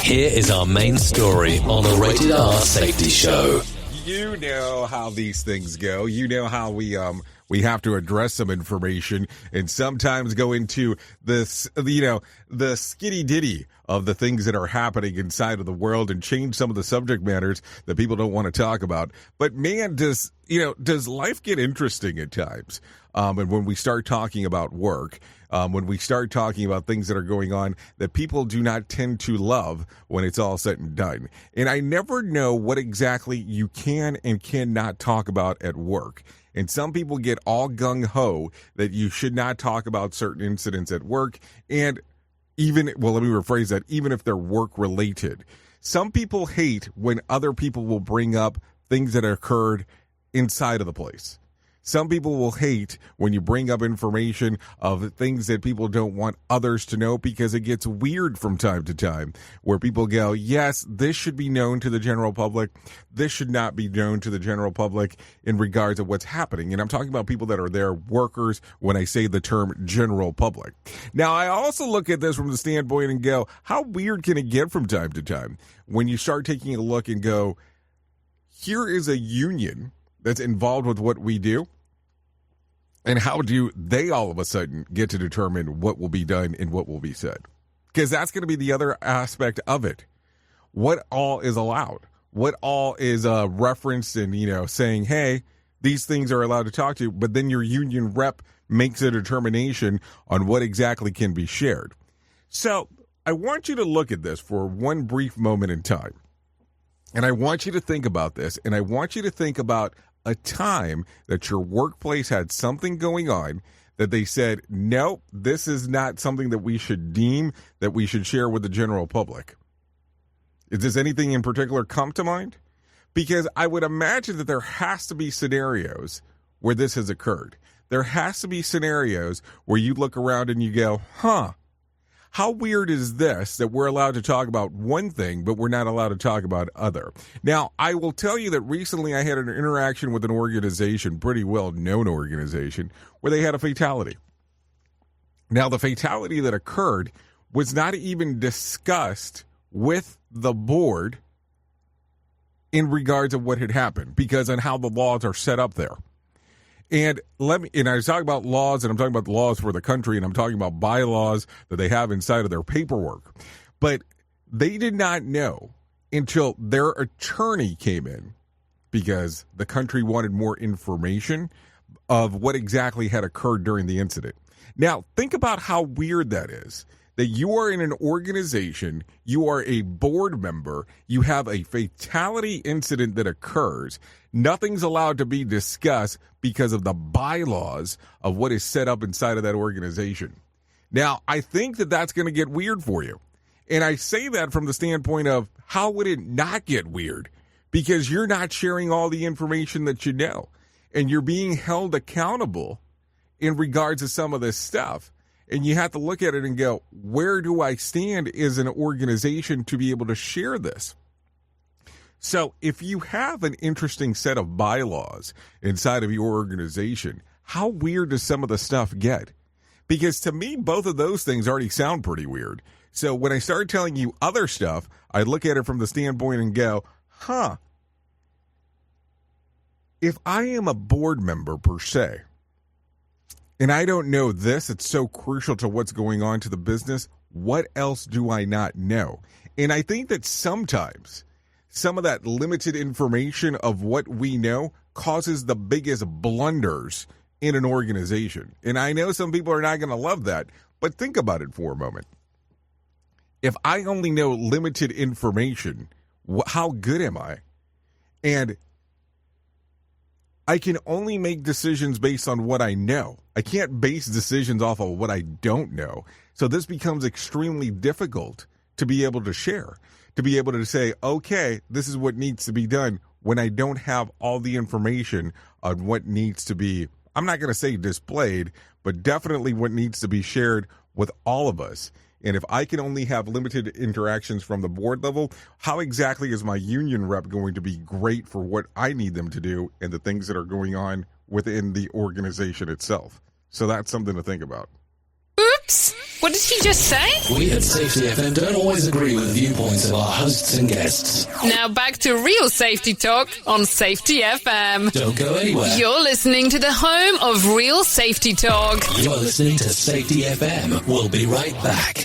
Here is our main story on the Rated R Safety Show. You know how these things go. You know how we have to address some information and sometimes go into this, the skitty ditty of the things that are happening inside of the world and change some of the subject matters that people don't want to talk about. But man, does life get interesting at times? And when we start talking about work, when we start talking about things that are going on that people do not tend to love when it's all said and done. And I never know what exactly you can and cannot talk about at work. And some people get all gung-ho that you should not talk about certain incidents at work. And let me rephrase that, even if they're work-related. Some people hate when other people will bring up things that occurred inside of the place. Some people will hate when you bring up information of things that people don't want others to know because it gets weird from time to time where people go, yes, this should be known to the general public. This should not be known to the general public in regards to what's happening. And I'm talking about people that are there, workers, when I say the term general public. Now, I also look at this from the standpoint and go, how weird can it get from time to time when you start taking a look and go, here is a union that's involved with what we do. And how do they all of a sudden get to determine what will be done and what will be said? Because that's going to be the other aspect of it. What all is allowed? What all is referenced and, saying, hey, these things are allowed to talk to, but then your union rep makes a determination on what exactly can be shared. So I want you to look at this for one brief moment in time. And I want you to think about this, and I want you to think about a time that your workplace had something going on that they said, no, this is not something that we should deem that we should share with the general public. Does anything in particular come to mind? Because I would imagine that there has to be scenarios where this has occurred. There has to be scenarios where you look around and you go, how weird is this that we're allowed to talk about one thing, but we're not allowed to talk about other? Now, I will tell you that recently I had an interaction with an organization, pretty well-known organization, where they had a fatality. Now, the fatality that occurred was not even discussed with the board in regards of what had happened, because on how the laws are set up there. And I was talking about laws, and I'm talking about the laws for the country, and I'm talking about bylaws that they have inside of their paperwork. But they did not know until their attorney came in, because the country wanted more information of what exactly had occurred during the incident. Now, think about how weird that is. That you are in an organization, you are a board member, you have a fatality incident that occurs. Nothing's allowed to be discussed because of the bylaws of what is set up inside of that organization. Now, I think that that's going to get weird for you. And I say that from the standpoint of how would it not get weird? Because you're not sharing all the information that you know. And you're being held accountable in regards to some of this stuff. And you have to look at it and go, where do I stand as an organization to be able to share this? So if you have an interesting set of bylaws inside of your organization, how weird does some of the stuff get? Because to me, both of those things already sound pretty weird. So when I start telling you other stuff, I look at it from the standpoint and go, if I am a board member per se, and I don't know this, it's so crucial to what's going on to the business, what else do I not know? And I think that sometimes some of that limited information of what we know causes the biggest blunders in an organization. And I know some people are not going to love that, but think about it for a moment. If I only know limited information, how good am I? And I can only make decisions based on what I know. I can't base decisions off of what I don't know. So this becomes extremely difficult to be able to share, to be able to say, okay, this is what needs to be done when I don't have all the information on what needs to be, I'm not going to say displayed, but definitely what needs to be shared with all of us. And if I can only have limited interactions from the board level, how exactly is my union rep going to be great for what I need them to do and the things that are going on within the organization itself? So that's something to think about. Oops! What did he just say? We at Safety FM don't always agree with the viewpoints of our hosts and guests. Now back to real safety talk on Safety FM. Don't go anywhere. You're listening to the home of real safety talk. You're listening to Safety FM. We'll be right back.